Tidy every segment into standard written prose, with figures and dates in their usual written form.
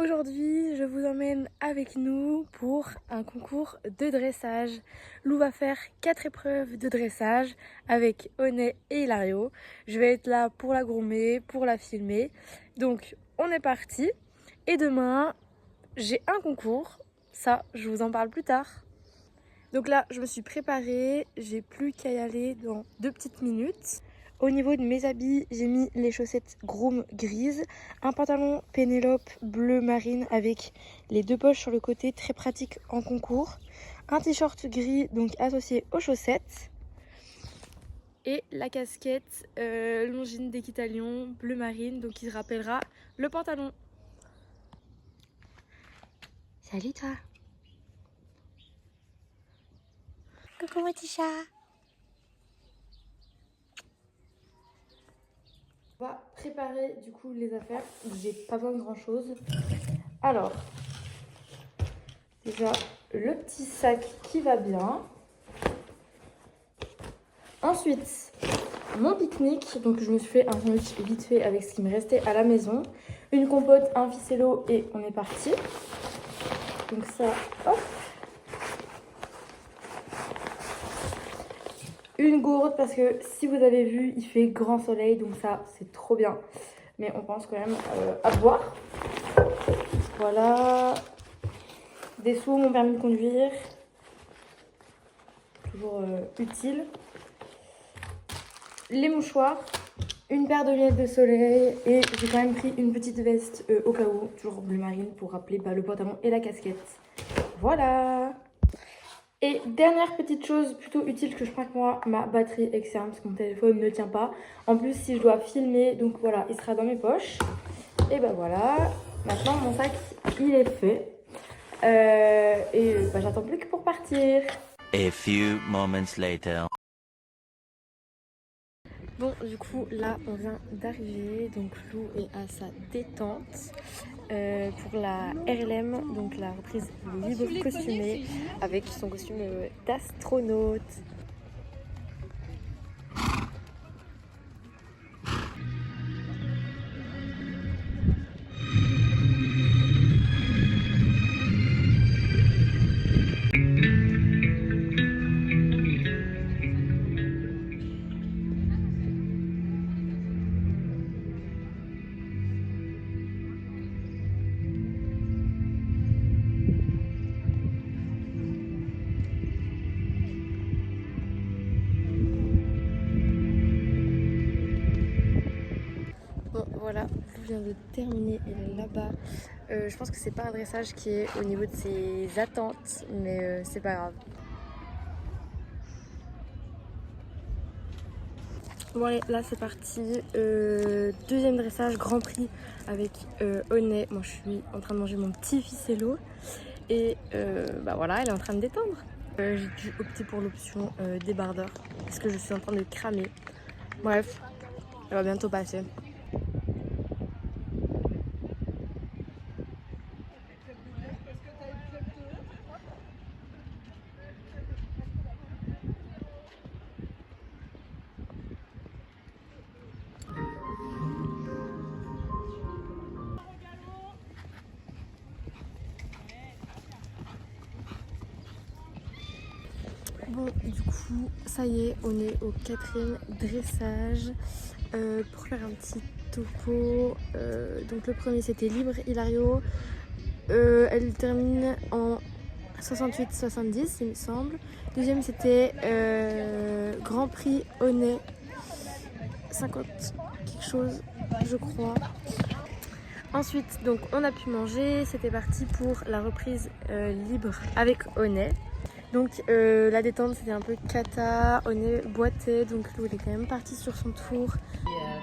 Aujourd'hui, je vous emmène avec nous pour un concours de dressage. Lou va faire 4 épreuves de dressage avec Onet et Hilario. Je vais être là pour la groomer, pour la filmer. Donc, on est parti. Et demain, j'ai un concours. Ça, je vous en parle plus tard. Donc là, je me suis préparée. J'ai plus qu'à y aller dans 2 petites minutes. Au niveau de mes habits, j'ai mis les chaussettes Groom grises, un pantalon Pénélope bleu marine avec les 2 poches sur le côté, très pratique en concours, un t-shirt gris donc associé aux chaussettes et la casquette Longines d'Équitalion bleu marine donc qui se rappellera le pantalon. Salut toi. Coucou mon petit chat. On va préparer du coup les affaires, j'ai pas besoin de grand chose. Alors, déjà le petit sac qui va bien. Ensuite, mon pique-nique, donc je me suis fait un sandwich vite fait avec ce qui me restait à la maison. Une compote, un ficello et on est parti. Donc ça, hop. Une gourde parce que si vous avez vu, il fait grand soleil, donc ça c'est trop bien. Mais on pense quand même à boire. Voilà. Des sous, mon permis de conduire. Toujours utile. Les mouchoirs. Une paire de lunettes de soleil et j'ai quand même pris une petite veste au cas où, toujours bleu marine pour rappeler le pantalon et la casquette. Voilà. Et dernière petite chose plutôt utile que je prends avec moi, ma batterie externe parce que mon téléphone ne tient pas. En plus si je dois filmer, donc voilà, il sera dans mes poches. Et ben voilà, maintenant mon sac il est fait. Et j'attends plus que pour partir. A few moments later. Bon, du coup, là, on vient d'arriver. Donc, Lou est à sa détente pour la RLM, donc la reprise libre costumée, avec son costume d'astronaute. Bon voilà, Lou vient de terminer, elle est là-bas. Je pense que c'est pas un dressage qui est au niveau de ses attentes, mais c'est pas grave. Bon allez, là c'est parti. Deuxième dressage, Grand Prix avec Onet. Moi je suis en train de manger mon petit ficello. Et voilà, elle est en train de détendre. J'ai dû opter pour l'option débardeur parce que je suis en train de cramer. Bref, elle va bientôt passer. Bon, du coup, ça y est, on est au 4e dressage. Pour faire un petit topo, donc le premier c'était Libre Hilario. Elle termine en 68-70, il me semble. Deuxième c'était Grand Prix Onet, 50 quelque chose, je crois. Ensuite, donc on a pu manger, c'était parti pour la reprise libre avec Onet. Donc la détente c'était un peu cata, Onet boitait, donc Lou elle est quand même partie sur son tour.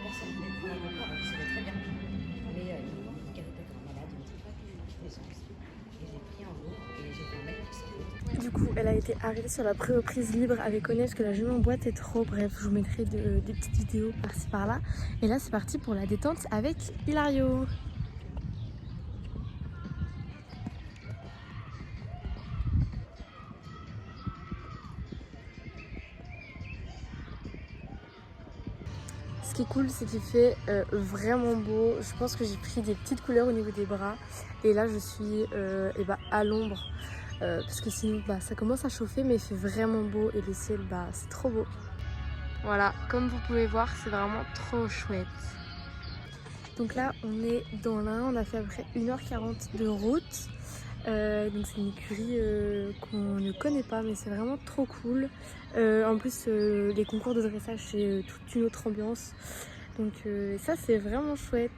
Personne ne voulait prendre un repas, alors que ça va très bien. Mais il galopait comme un malade, il n'était pas toujours dans tous les sens. Et j'ai pris un lot et j'ai fait un mec qui. Du coup elle a été arrêtée sur la pré-reprise libre avec Onet parce que la jument boitait trop. Bref, je vous mettrai des petites vidéos par-ci par-là. Et là c'est parti pour la détente avec Hilario. ce qui est cool, c'est qu'il fait vraiment beau. Je pense que j'ai pris des petites couleurs au niveau des bras. Et là, je suis à l'ombre. Parce que sinon, ça commence à chauffer, mais il fait vraiment beau. Et le ciel, c'est trop beau. Voilà, comme vous pouvez voir, c'est vraiment trop chouette. Donc là, on est dans l'Ain. On a fait à peu près 1h40 de route. Donc c'est une écurie qu'on ne connaît pas, mais c'est vraiment trop cool. En plus les concours de dressage c'est toute une autre ambiance, donc ça c'est vraiment chouette.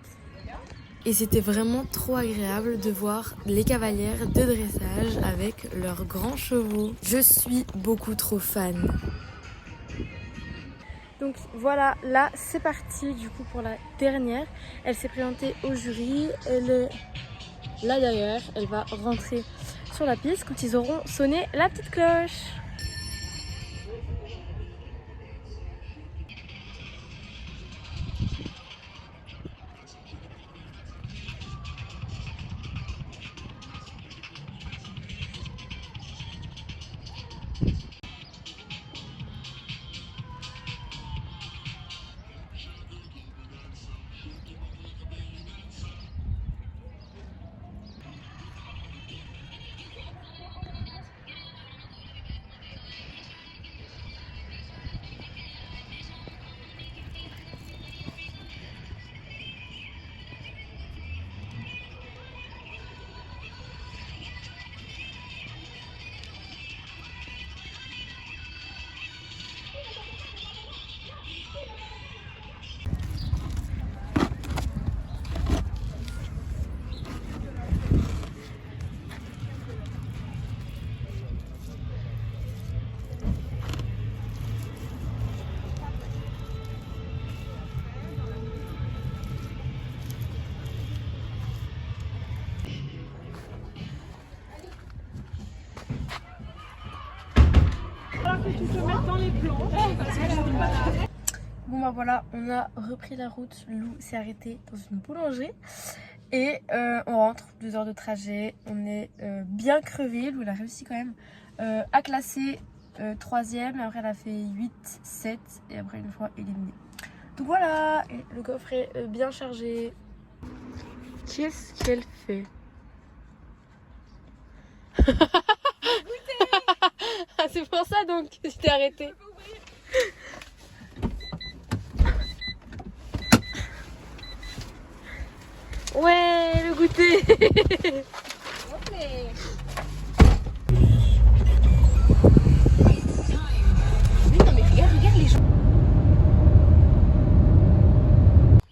Et c'était vraiment trop agréable de voir les cavalières de dressage avec leurs grands chevaux. Je suis beaucoup trop fan. Donc voilà, là c'est parti du coup pour la dernière. Elle s'est présentée au jury, elle est là derrière, elle va rentrer sur la piste quand ils auront sonné la petite cloche. Bon voilà, on a repris la route. Lou s'est arrêté dans une boulangerie et on rentre, 2 heures de trajet. On est bien crevé. Lou elle a réussi quand même à classer 3e, et après elle a fait 8, 7 et après une fois éliminée. Donc voilà, et le coffre est bien chargé. Qu'est-ce qu'elle fait? Ah, c'est pour ça donc que je t'ai arrêté. Ouais, le goûter.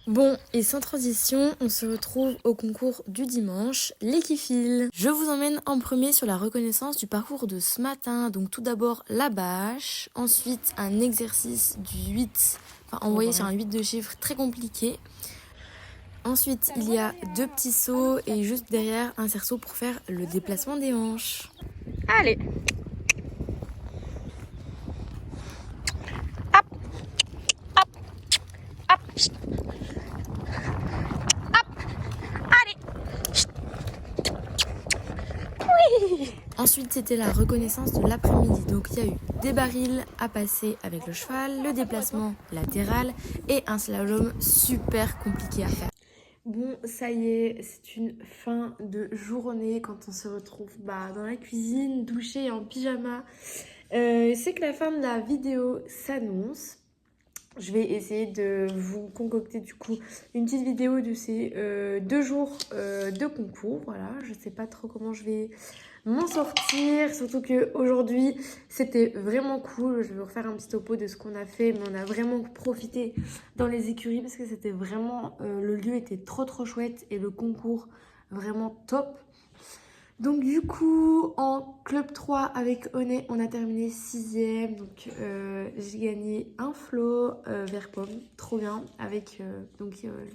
Bon, et sans transition, on se retrouve au concours du dimanche, l'équifile. Je vous emmène en premier sur la reconnaissance du parcours de ce matin. Donc tout d'abord la bâche, ensuite un exercice du 8, envoyé sur un 8 de chiffres très compliqué. Ensuite, il y a 2 petits sauts et juste derrière un cerceau pour faire le déplacement des hanches. Allez! Hop! Hop! Hop! Ensuite, c'était la reconnaissance de l'après-midi. Donc, il y a eu des barils à passer avec le cheval, le déplacement latéral et un slalom super compliqué à faire. Bon, ça y est, c'est une fin de journée quand on se retrouve dans la cuisine, douché et en pyjama. C'est que la fin de la vidéo s'annonce. Je vais essayer de vous concocter du coup une petite vidéo de ces 2 jours de concours. Voilà, je sais pas trop comment je vais m'en sortir, surtout qu'aujourd'hui c'était vraiment cool. Je vais vous refaire un petit topo de ce qu'on a fait, mais on a vraiment profité dans les écuries parce que c'était vraiment, le lieu était trop chouette et le concours vraiment top. Donc du coup en club 3 avec Onet on a terminé 6e, donc j'ai gagné un flot vert pomme, trop bien, avec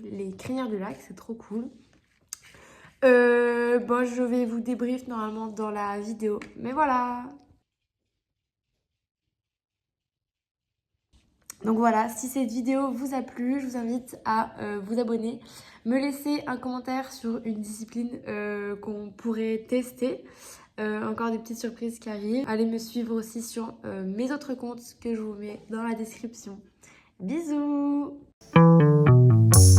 les crinières du lac, c'est trop cool. Je vais vous débrief normalement dans la vidéo, mais voilà. Donc voilà, si cette vidéo vous a plu, je vous invite à vous abonner, me laisser un commentaire sur une discipline qu'on pourrait tester. Encore des petites surprises qui arrivent. Allez me suivre aussi sur mes autres comptes que je vous mets dans la description. Bisous! Voilà.